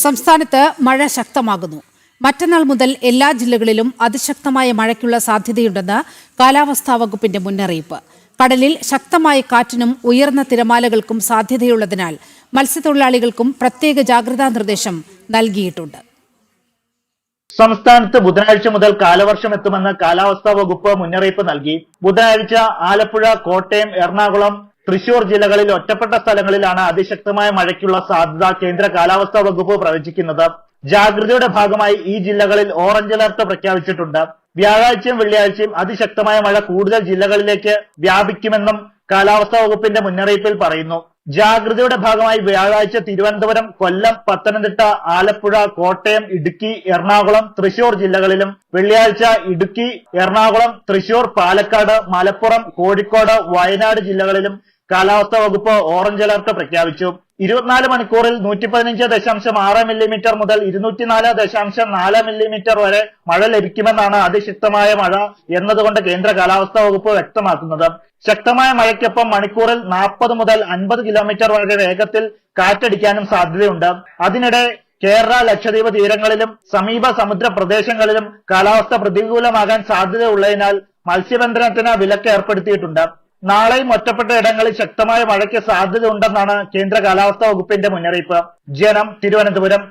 സംസ്ഥാനത്ത് മഴ ശക്തമാകുന്നു. മറ്റന്നാൾ മുതൽ എല്ലാ ജില്ലകളിലും അതിശക്തമായ മഴയ്ക്കുള്ള സാധ്യതയുണ്ടെന്ന് കാലാവസ്ഥാ വകുപ്പിന്റെ മുന്നറിയിപ്പ്. കടലിൽ ശക്തമായ കാറ്റിനും ഉയർന്ന തിരമാലകൾക്കും സാധ്യതയുള്ളതിനാൽ മത്സ്യത്തൊഴിലാളികൾക്കും പ്രത്യേക ജാഗ്രതാ നിർദ്ദേശം നൽകിയിട്ടുണ്ട്. സംസ്ഥാനത്ത് ബുധനാഴ്ച മുതൽ കാലവർഷം എത്തുമെന്ന് കാലാവസ്ഥാ വകുപ്പ് മുന്നറിയിപ്പ് നൽകി. ബുധനാഴ്ച ആലപ്പുഴ, കോട്ടയം, എറണാകുളം, തൃശൂർ ജില്ലകളിൽ ഒറ്റപ്പെട്ട സ്ഥലങ്ങളിലാണ് അതിശക്തമായ മഴയ്ക്കുള്ള സാധ്യത കേന്ദ്ര കാലാവസ്ഥാ വകുപ്പ് പ്രവചിക്കുന്നത്. ജാഗ്രതയുടെ ഭാഗമായി ഈ ജില്ലകളിൽ ഓറഞ്ച് അലർട്ട് പ്രഖ്യാപിച്ചിട്ടുണ്ട്. വ്യാഴാഴ്ചയും വെള്ളിയാഴ്ചയും അതിശക്തമായ മഴ കൂടുതൽ ജില്ലകളിലേക്ക് വ്യാപിക്കുമെന്നും കാലാവസ്ഥാ വകുപ്പിന്റെ മുന്നറിയിപ്പിൽ പറയുന്നു. ജാഗ്രതയുടെ ഭാഗമായി വ്യാഴാഴ്ച തിരുവനന്തപുരം, കൊല്ലം, പത്തനംതിട്ട, ആലപ്പുഴ, കോട്ടയം, ഇടുക്കി, എറണാകുളം, തൃശൂർ ജില്ലകളിലും വെള്ളിയാഴ്ച ഇടുക്കി, എറണാകുളം, തൃശൂർ, പാലക്കാട്, മലപ്പുറം, കോഴിക്കോട്, വയനാട് ജില്ലകളിലും കാലാവസ്ഥാ വകുപ്പ് ഓറഞ്ച് അലർട്ട് പ്രഖ്യാപിച്ചു. 24 മണിക്കൂറിൽ 115.6 മില്ലിമീറ്റർ മുതൽ 204.4 മില്ലിമീറ്റർ വരെ മഴ ലഭിക്കുമെന്നാണ് അതിശക്തമായ മഴ എന്നതുകൊണ്ട് കേന്ദ്ര കാലാവസ്ഥാ വകുപ്പ് വ്യക്തമാക്കുന്നത്. ശക്തമായ മഴയ്ക്കൊപ്പം മണിക്കൂറിൽ 40 മുതൽ 50 കിലോമീറ്റർ വരെ വേഗത്തിൽ കാറ്റടിക്കാനും സാധ്യതയുണ്ട്. അതിനിടെ കേരള, ലക്ഷദ്വീപ് തീരങ്ങളിലും സമീപ സമുദ്ര പ്രദേശങ്ങളിലും കാലാവസ്ഥ പ്രതികൂലമാകാൻ സാധ്യതയുള്ളതിനാൽ മത്സ്യബന്ധനത്തിന് വിലക്ക് ഏർപ്പെടുത്തിയിട്ടുണ്ട്. നാളെയും ഒറ്റപ്പെട്ട ഇടങ്ങളിൽ ശക്തമായ മഴയ്ക്ക് സാധ്യതയുണ്ടെന്നാണ് കേന്ദ്ര കാലാവസ്ഥാ വകുപ്പിന്റെ മുന്നറിയിപ്പ്. ജനം, തിരുവനന്തപുരം.